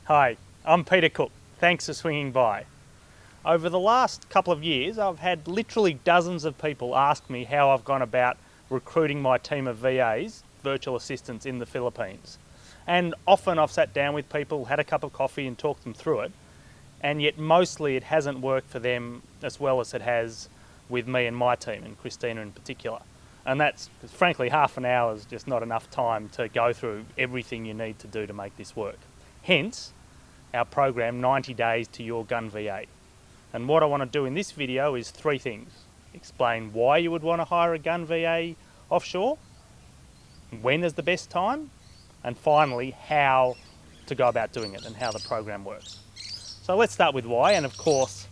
Hi, I'm Peter Cook. Thanks for swinging by. Over the last couple of years, I've had literally dozens of people ask me how I've gone about recruiting my team of VAs, virtual assistants in the Philippines. And often I've sat down with people, had a cup of coffee and talked them through it, and yet mostly it hasn't worked for them as well as it has with me and my team, and Christina in particular. And that's, frankly, half an hour is just not enough time to go through everything you need to do to make this work. Hence, our program 90 Days to Your Gun VA. And what I want to do in this video is three things. Explain why you would want to hire a gun VA offshore, when is the best time, and finally how to go about doing it and how the program works. So let's start with why, and of course,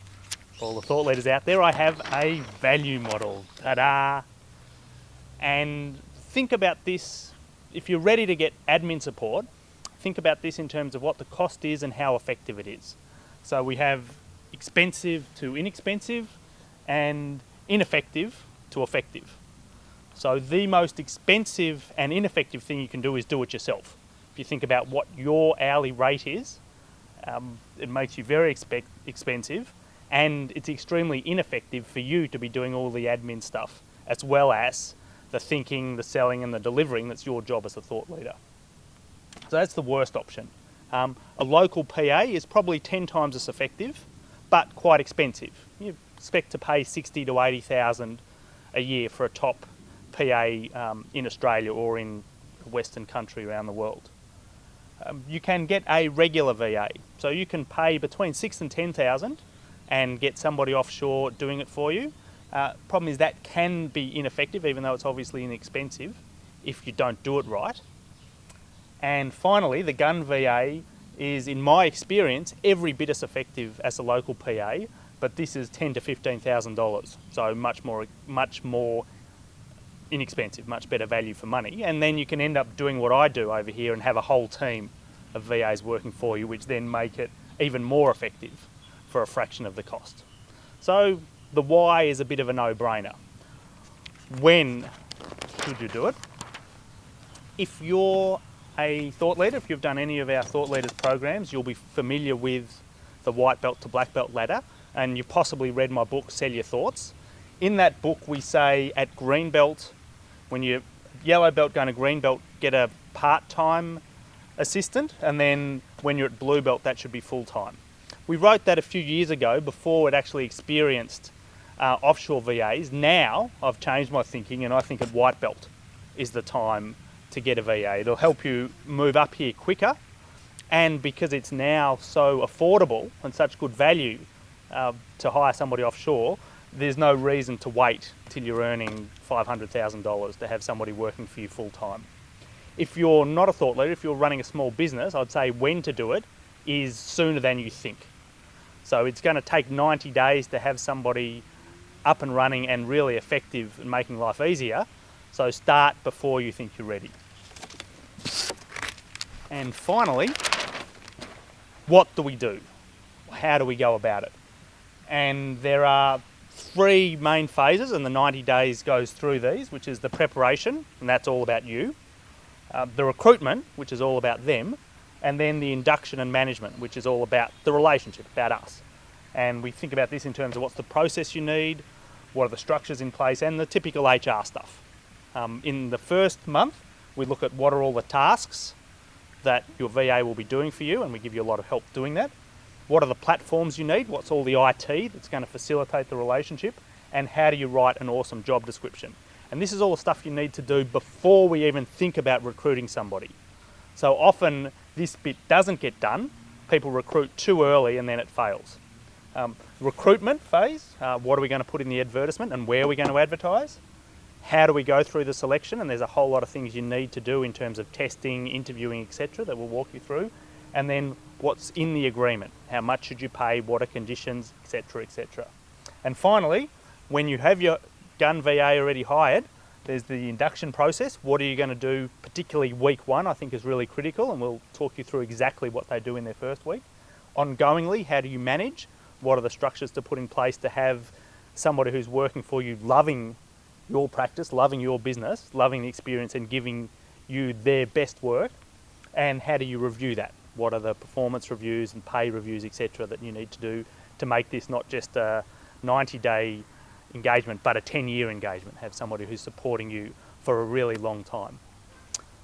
for all the thought leaders out there, I have a value model. Ta-da! And think about this, if you're ready to get admin support, think about this in terms of what the cost is and how effective it is. So we have expensive to inexpensive and ineffective to effective. So the most expensive and ineffective thing you can do is do it yourself. If you think about what your hourly rate is, it makes you very expensive, and it's extremely ineffective for you to be doing all the admin stuff, as well as the thinking, the selling and the delivering that's your job as a thought leader. So that's the worst option. A local PA is probably 10 times as effective, but quite expensive. You expect to pay 60 to 80,000 a year for a top PA in Australia or in a Western country around the world. You can get a regular VA, so you can pay between 6 and 10,000 and get somebody offshore doing it for you. Problem is that can be ineffective, even though it's obviously inexpensive, if you don't do it right. And finally, the gun VA is, in my experience, every bit as effective as a local PA, but this is $10,000 to $15,000, so much more inexpensive, much better value for money. And then you can end up doing what I do over here and have a whole team of VAs working for you, which then make it even more effective for a fraction of the cost. So the why is a bit of a no-brainer. When should you do it? If you're a thought leader, if you've done any of our thought leaders programs, you'll be familiar with the white belt to black belt ladder, and you've possibly read my book, Sell Your Thoughts. In that book, we say at green belt, when you're yellow belt going to green belt, get a part-time assistant, and then when you're at blue belt, that should be full-time. We wrote that a few years ago before it actually experienced offshore VAs. Now I've changed my thinking, and I think at white belt is the time to get a VA. It'll help you move up here quicker, and because it's now so affordable and such good value to hire somebody offshore, there's no reason to wait till you're earning $500,000 to have somebody working for you full time. If you're not a thought leader, if you're running a small business, I'd say when to do it is sooner than you think. So it's going to take 90 days to have somebody up and running and really effective and making life easier. So start before you think you're ready. And finally, what do we do? How do we go about it? And there are three main phases, and the 90 days goes through these, which is the preparation, and that's all about you. The recruitment, which is all about them, and then the induction and management, which is all about the relationship, about us. And we think about this in terms of what's the process you need, what are the structures in place, and the typical HR stuff. In the first month, we look at what are all the tasks that your VA will be doing for you, and we give you a lot of help doing that. What are the platforms you need? What's all the IT that's going to facilitate the relationship? And how do you write an awesome job description? And this is all the stuff you need to do before we even think about recruiting somebody. So often this bit doesn't get done. People recruit too early and then it fails. Recruitment phase, what are we going to put in the advertisement and where are we going to advertise? How do we go through the selection? And there's a whole lot of things you need to do in terms of testing, interviewing, etc. that we'll walk you through. And then what's in the agreement? How much should you pay? What are conditions, etc., etc. And finally, when you have your gun VA already hired, there's the induction process. What are you going to do, particularly week one, I think is really critical, and we'll talk you through exactly what they do in their first week. Ongoingly, how do you manage? What are the structures to put in place to have somebody who's working for you loving your practice, loving your business, loving the experience and giving you their best work? And how do you review that? what are the performance reviews and pay reviews, etc., that you need to do to make this not just a 90-day engagement, but a 10-year engagement. Have somebody who's supporting you for a really long time.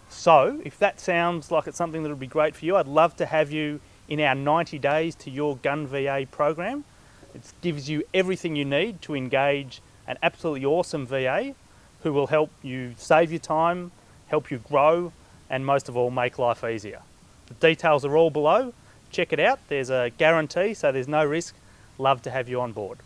So if that sounds like it's something that would be great for you, I'd love to have you in our 90 Days to Your Gun VA program. It gives you everything you need to engage an absolutely awesome VA who will help you save your time, help you grow, and most of all, make life easier. The details are all below. Check it out. There's a guarantee, so there's no risk. Love to have you on board.